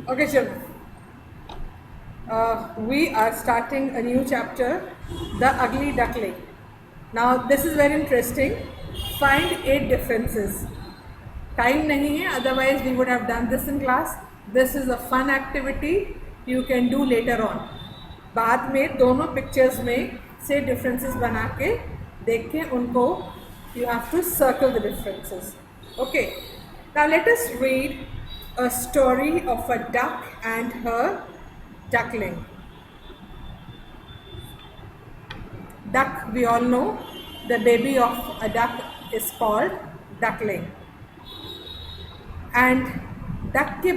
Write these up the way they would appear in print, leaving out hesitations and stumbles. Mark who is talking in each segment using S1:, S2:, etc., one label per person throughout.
S1: Okay, children. We are starting a new chapter, The Ugly Duckling. Now, this is very interesting. Find 8 differences. Time nahi hai, otherwise we would have done this in class. This is a fun activity you can do later on. बाद में दोनों pictures में से differences बना के देख के उनको you have to circle the differences. Okay, now let us read a story of a duck and her duckling. Duck, we all know, the baby of a duck is called duckling. And duck के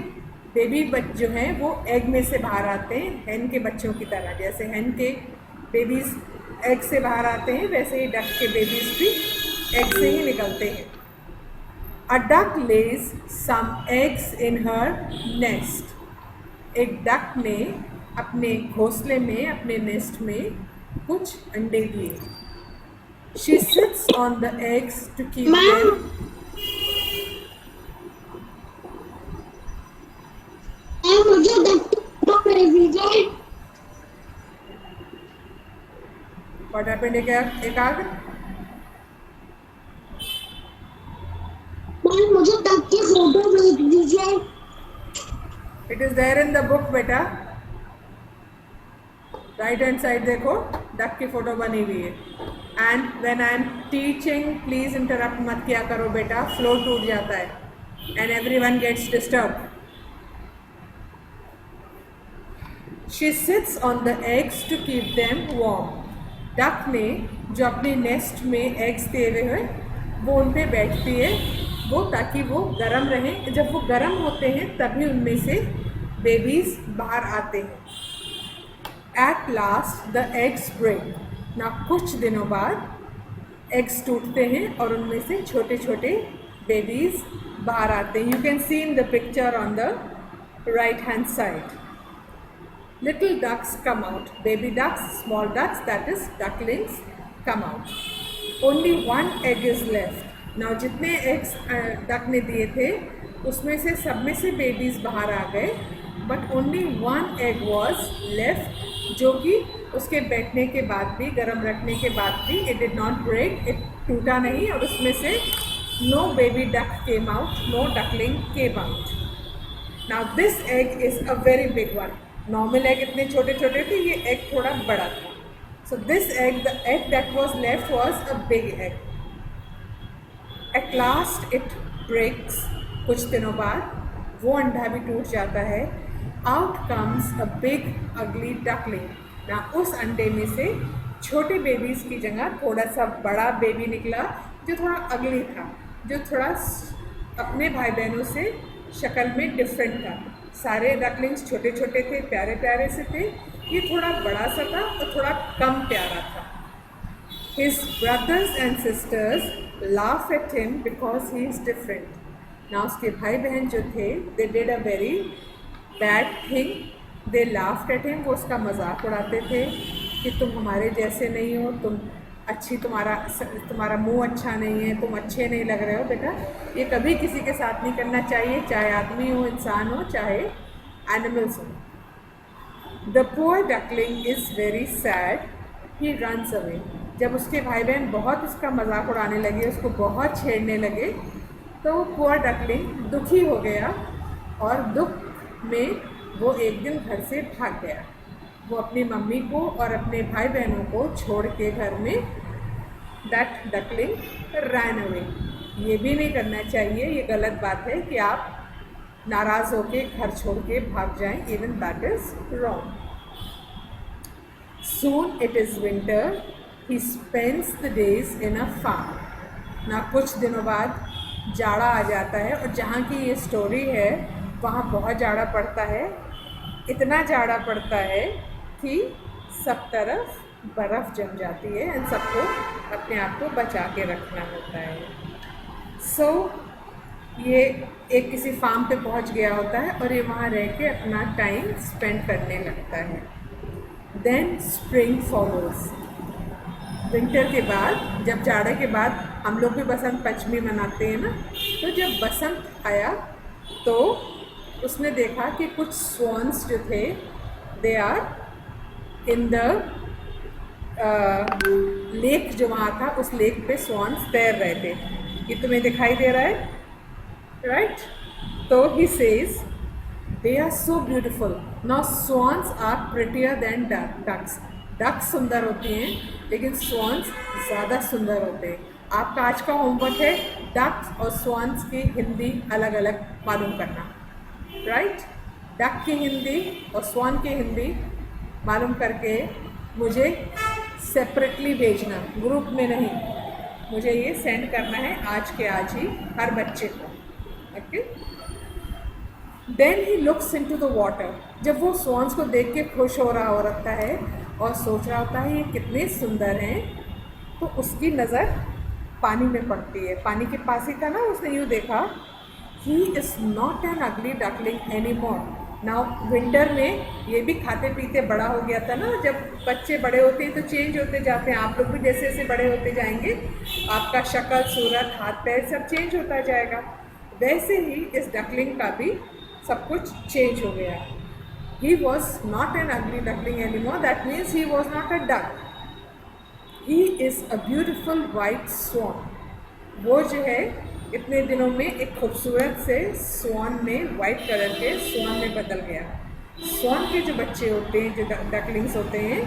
S1: baby जो हैं वो egg में से बाहर आते हैं हैन के बच्चों की तरह. जैसे हैन के बेबीज़ एग से बाहर आते हैं वैसे ही डक के बेबीज़ भी एग से ही निकलते हैं. A duck lays some eggs in her nest. एक डक ने अपने घोंसले में, अपने नेस्ट में कुछ अंडे दिए. She sits on the eggs to keep them.
S2: मुझे डॉक्टर भेज दीजिए.
S1: What happened, एकाग्र?
S2: मुझे डक की फोटो भेज दीजिए.
S1: It is there in the book, बेटा. राइट हैंड साइड देखो, डक की फोटो बनी हुई है. And when I am teaching please interrupt मत किया करो बेटा, फ्लो टूट जाता है and everyone gets disturb. She sits on the eggs to keep them warm. Duck ने जो अपने नेस्ट में एग्स दिए हुए हैं वो उन पे बैठती है वो ताकि वो गर्म रहें. जब वो गर्म होते हैं तभी उनमें से बेबीज़ बाहर आते हैं. At last the eggs break. ना कुछ दिनों बाद एग्स टूटते हैं और उनमें से छोटे छोटे बेबीज़ बाहर आते हैं. You can see in the picture on the right hand side. Little ducks come out. Baby ducks, small ducks, that is ducklings, come out. Only one egg is left. Now जितने eggs duck ने दिए थे उसमें से सब में से babies बाहर आ गए, but only one egg was left, जो कि उसके बैठने के बाद भी, गर्म रखने के बाद भी it did not break, it टूटा नहीं और उसमें से no baby duck came out, no duckling came out. Now this egg is a very big one. Normal egg इतने छोटे छोटे थे, ये एग थोड़ा बड़ा था. So this egg, the egg that was left was a big egg. At last it breaks. कुछ दिनों बाद वो अंडा भी टूट जाता है. Out comes a big ugly duckling. ना उस अंडे में से छोटे बेबीज़ की जगह थोड़ा सा बड़ा बेबी निकला जो थोड़ा अगली था, जो थोड़ा अपने भाई बहनों से शक्ल में डिफरेंट था. सारे डकलिंग्स छोटे छोटे थे, प्यारे प्यारे से थे. ये थोड़ा बड़ा सा था और थोड़ा कम प्यारा था. His brothers and sisters laugh at him because he is different. ना उसके भाई बहन जो थे they did a very bad thing. They laughed at him. वो उसका मजाक उड़ाते थे कि तुम हमारे जैसे नहीं हो, तुम अच्छी, तुम्हारा मुंह अच्छा नहीं है, तुम अच्छे नहीं लग रहे हो. बेटा ये कभी किसी के साथ नहीं करना चाहिए, चाहे आदमी हो, इंसान हो, चाहे एनिमल्स हो. The poor duckling is very sad. He runs away. जब उसके भाई बहन बहुत उसका मजाक उड़ाने लगे, उसको बहुत छेड़ने लगे, तो पुअर डकलिंग दुखी हो गया और दुख में वो एक दिन घर से भाग गया. वो अपनी मम्मी को और अपने भाई बहनों को छोड़ के घर में, दैट डकलिंग रैन अवे. ये भी नहीं करना चाहिए, ये गलत बात है कि आप नाराज़ होके घर छोड़ के भाग जाएं. Even that is wrong. Soon it is winter. He spends the days in a farm. ना कुछ दिनों बाद जाड़ा आ जाता है और जहाँ की ये स्टोरी है वहाँ बहुत जाड़ा पड़ता है. इतना जाड़ा पड़ता है कि सब तरफ बर्फ़ जम जाती है एंड सबको अपने आप को बचा के रखना होता है. सो ये एक किसी फार्म पे पहुंच गया होता है और ये वहाँ रह के अपना टाइम स्पेंड करने लगता है. Then spring follows. विंटर के बाद, जब जाड़े के बाद हम लोग भी बसंत पंचमी मनाते हैं ना, तो जब बसंत आया तो उसने देखा कि कुछ स्वॉन्स जो थे they are in the lake जो वहाँ था, उस लेक पे स्वॉन्स तैर रहे थे। ये तुम्हें दिखाई दे रहा है, राइट? तो he says they are so beautiful. Now swans are prettier than ducks. Ducks सुंदर होती हैं लेकिन स्वॉन्स ज़्यादा सुंदर होते हैं। आपका आज का होमवर्क है डक्स और स्वॉन्स की हिंदी अलग अलग मालूम करना, राइट? डक की हिंदी और स्वॉन की हिंदी मालूम करके मुझे सेपरेटली भेजना, ग्रुप में नहीं। मुझे ये सेंड करना है आज के आज ही हर बच्चे को, okay? Then he looks into the water. जब वो स्वॉन्स को देख के खुश हो रहता है और सोच रहा होता है ये कितने सुंदर हैं, तो उसकी नज़र पानी में पड़ती है। पानी के पास ही था ना, उसने यूँ देखा, ही इज़ नॉट एन अगली duckling any more. Now winter में ये भी खाते पीते बड़ा हो गया था ना। जब बच्चे बड़े होते हैं तो चेंज होते जाते हैं। आप लोग भी जैसे जैसे बड़े होते जाएंगे आपका शक्ल सूरत हाथ पैर सब चेंज होता जाएगा। वैसे ही इस डकलिंग का भी सब कुछ चेंज हो गया। ही वॉज नॉट एन अगली duckling any more, that means he was not a duck, he is a beautiful white sworn. वो जो है इतने दिनों में एक खूबसूरत से स्वॉन में, वाइट कलर के स्वॉन में बदल गया। स्वॉन के जो बच्चे होते हैं, जो डकलिंग्स होते हैं,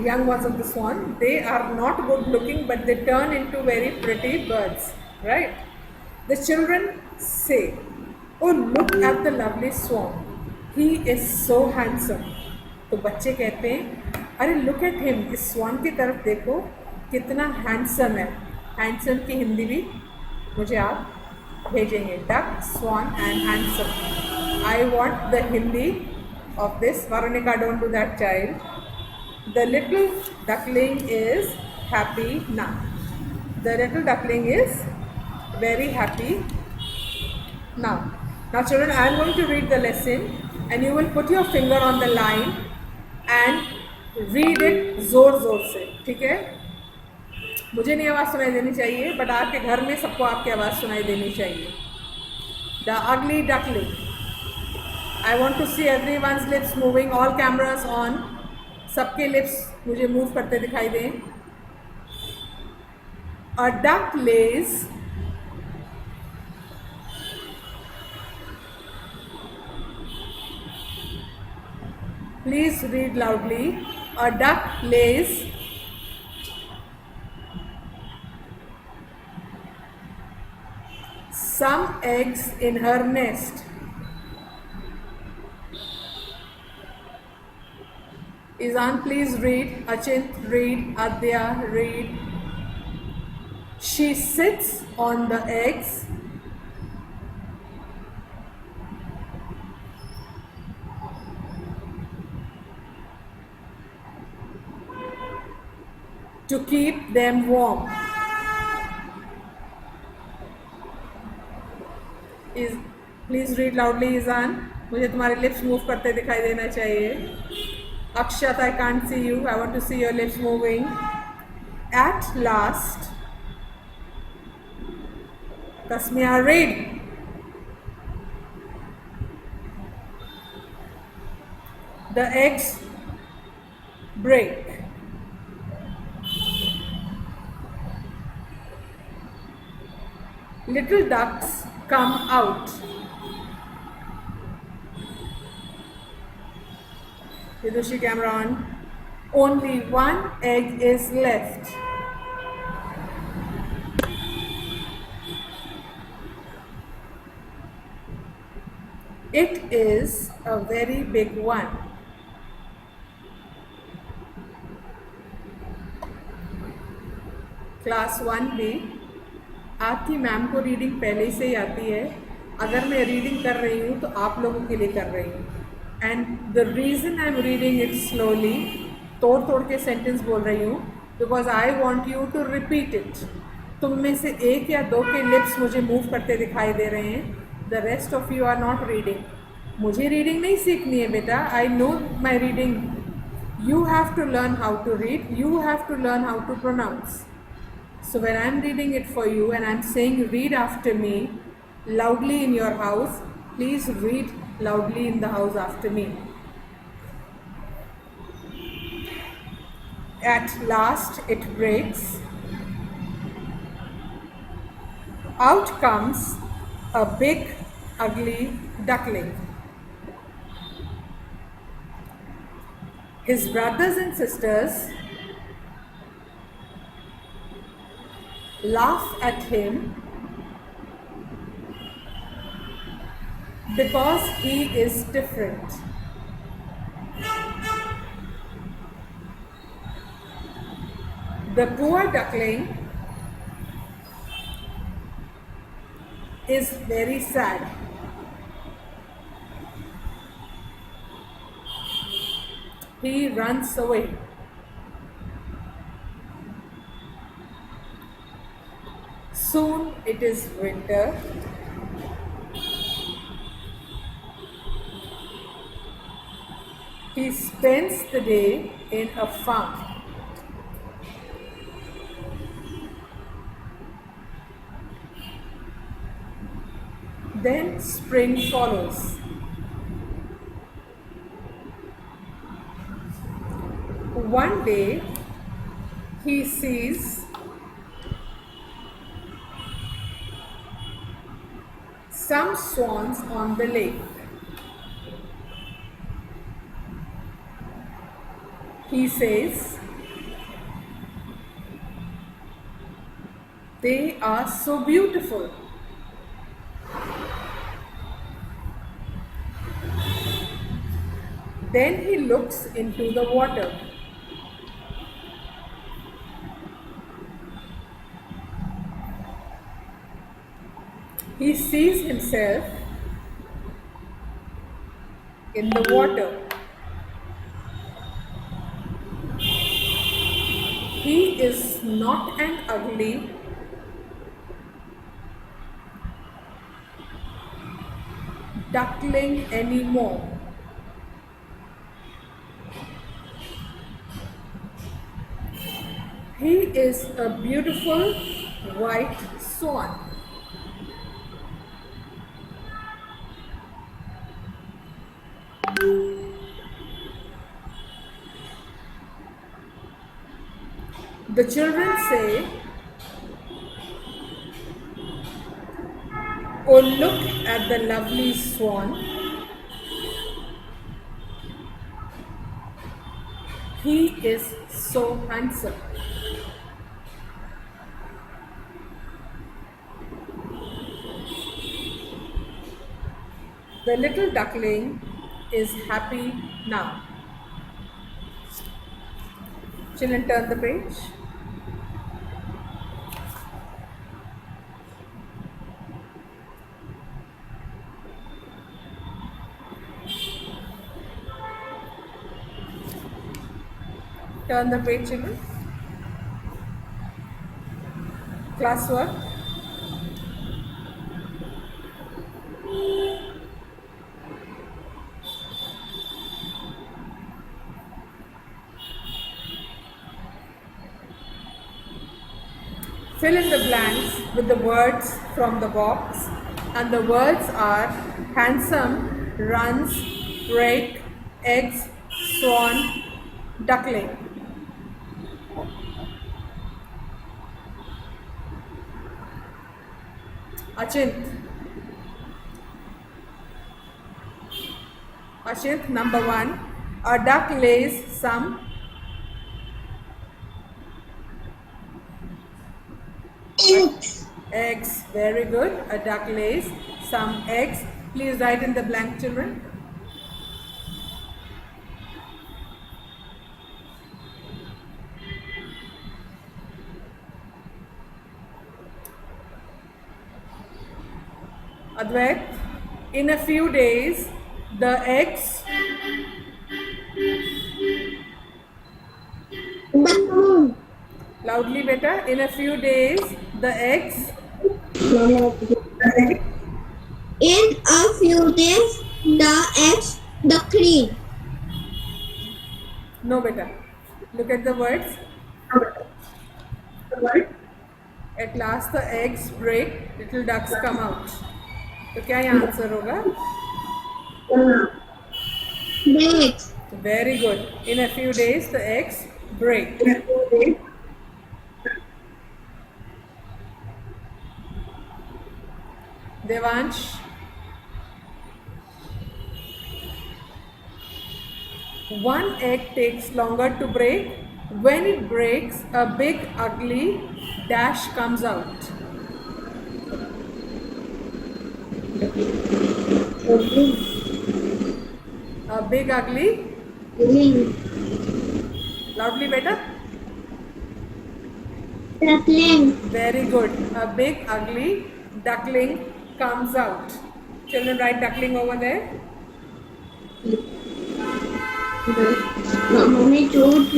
S1: young ones of the swan, they are not good looking but they turn into very pretty birds, right? The children say, oh look at the lovely swan, he is so handsome. तो बच्चे कहते हैं अरे look at him, इस स्वान की तरफ देखो कितना हैंडसम है। हैंडसम की हिंदी भी मुझे आप भेजेंगे, duck swan and handsome. I want the Hindi of this. Veronica, don't do that, child. The little duckling is happy now. The little duckling is very happy now. Now children, I am going to read the lesson and you will put your finger on the line and read it जोर जोर से, ठीक है? मुझे नहीं आवाज़ सुनाई देनी चाहिए बट आपके घर में सबको आपकी आवाज़ सुनाई देनी चाहिए। The ugly duckling. I want to see everyone's lips moving. All cameras on. सबके लिप्स मुझे मूव करते दिखाई दें। A duck lays Please read loudly. A duck lays some eggs in her nest. Izan, please read. Achint, read. Adya, read. She sits on the eggs. To keep them warm. Please read loudly, Izan. मुझे तुम्हारे lips move करते दिखाई देना चाहिए। Akshat, I can't see you. I want to see your lips moving. At last, Tasmia, read. The eggs break. Little ducks come out. Vidushi, camera on. Only one egg is left. It is a very big one. Class 1B, आपकी ma'am को reading पहले से ही आती है। अगर मैं reading कर रही हूँ तो आप लोगों के लिए कर रही हूँ। And the reason I am reading it slowly, तोड़ तोड़ के सेंटेंस बोल रही हूँ, because I want you to repeat it. तुम में से एक या दो के लिप्स मुझे मूव करते दिखाई दे रहे हैं, the rest of you are not reading. मुझे रीडिंग नहीं सीखनी है बेटा, I know my reading. You have to learn how to read, you have to learn how to pronounce. So when I am reading it for you and I am saying read after me loudly in your house, Please read loudly in the house after me. At last it breaks. Out comes a big, ugly duckling. His brothers and sisters laugh at him because he is different. The poor duckling is very sad. He runs away. Soon it is winter. He spends the day in a farm. Then spring follows. One day he sees some swans on the lake. He says, "They are so beautiful." Then he looks into the water. He sees himself in the water. He is not an ugly duckling anymore. He is a beautiful white swan. The children say, "Oh, look at the lovely swan. He is so handsome." The little duckling is happy now. Children, turn the page. Turn the page, children. Classwork. Fill in the blanks with the words from the box, and the words are handsome, runs, break, eggs, swan, duckling. Achint, number 1. A duck lays some eggs. Very good. A duck lays some eggs. Please write in the blank, children. Advait, in a few days, the eggs loudly beta. In a few days, the eggs
S2: In a few days, the eggs duckling.
S1: no beta. Look at the words. At last the eggs break, little ducks come out. तो क्या यहाँ answer होगा?
S2: Breaks.
S1: Very good. In a few days the eggs break. Devansh, one egg takes longer to break. When it breaks, a big ugly dash comes out. A big ugly, loudly better.
S2: Duckling.
S1: Very good. A big ugly duckling comes out. Children, write duckling over there.
S2: Mummy चोट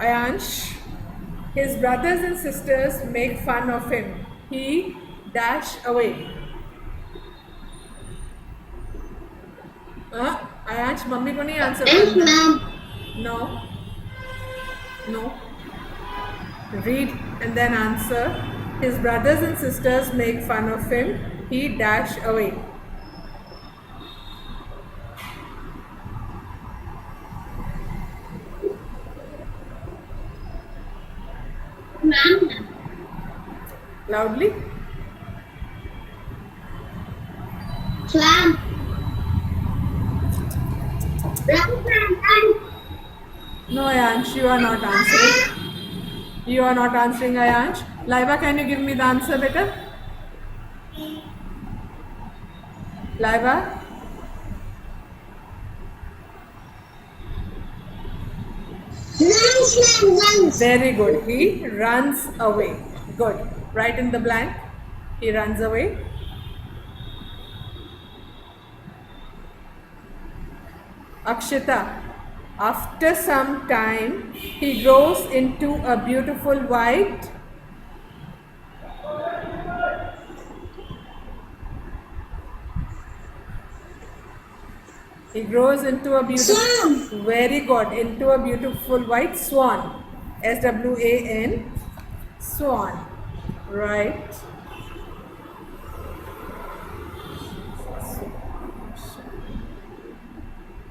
S1: Ayansh, his brothers and sisters make fun of him. He dash away. Ayansh, mummy को नहीं answer
S2: Yes,
S1: करना.
S2: ma'am.
S1: No. No. Read and then answer. His brothers and sisters make fun of him. He dash away.
S2: Ma'am.
S1: Loudly.
S2: Swam.
S1: No, Ayansh, you are not answering. You are not answering, Ayansh. Laiba, can you give me the answer better? Laiba?
S2: Runs.
S1: Very good. He runs away. Good. Write in the blank. He runs away. Akshita. After some time, he grows into a beautiful white. He grows into a beautiful.
S2: Swan.
S1: Very good. Into a beautiful white swan. SWAN. Swan. Right.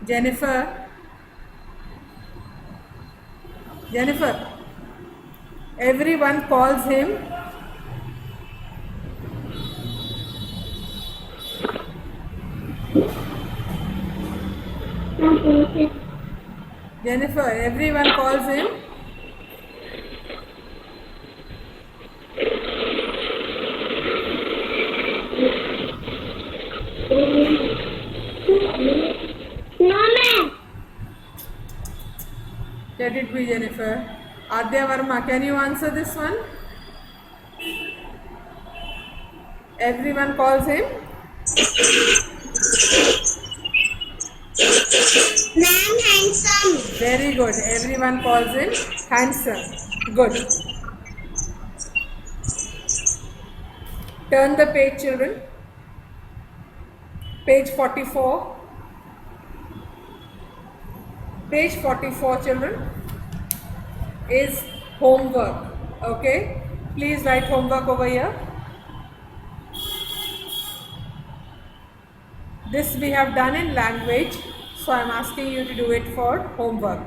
S1: Jennifer. Everyone calls him. Jennifer, everyone calls him.
S2: Snowman.
S1: Let it be, Jennifer. Adya Verma, can you answer this one? Everyone calls him.
S2: Man handsome.
S1: Very good. Everyone calls him handsome. Good. Turn the page, children. Page 44. Page 44, children, is homework. Okay? Please write homework over here. This we have done in language, so I am asking you to do it for homework.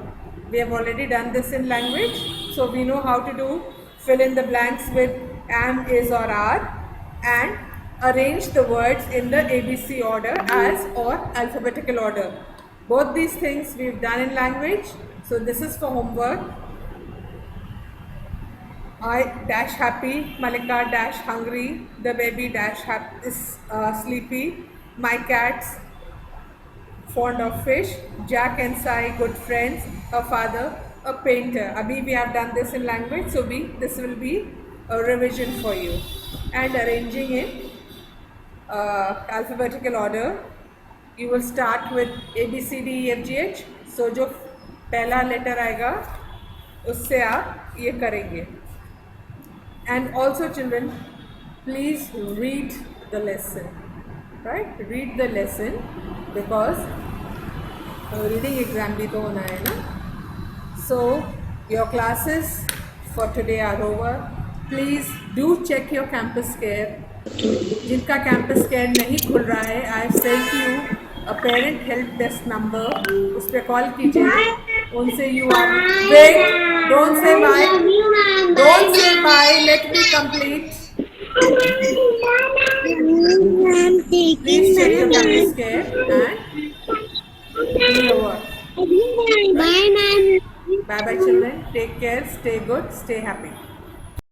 S1: We have already done this in language, so we know how to do fill in the blanks with am, is or are, and arrange the words in the ABC order as or alphabetical order. Both these things we've done in language, so this is for homework. I dash happy, Malika dash hungry, the baby dash is sleepy, my cat's fond of fish, Jack and Sai good friends, a father, a painter. Abhi we have done this in language, so this will be a revision for you. And arranging in alphabetical order, you will start with A B C D E F G H. So जो पहला letter आएगा उससे आप ये करेंगे. And also children, please read the lesson, right? Read the lesson because reading exam भी तो होना है ना. So your classes for today are over. Please do check your campus care. जिनका campus care नहीं खुल रहा है, I have sent you a parent help desk number. उस पर कॉल कीजिए. उनसे you are wait. Don't say bye. Don't say bye. Let me complete. Please check your campus care and do your work.
S2: Bye, ma'am.
S1: Bye bye children. Take care. Stay good. Stay happy.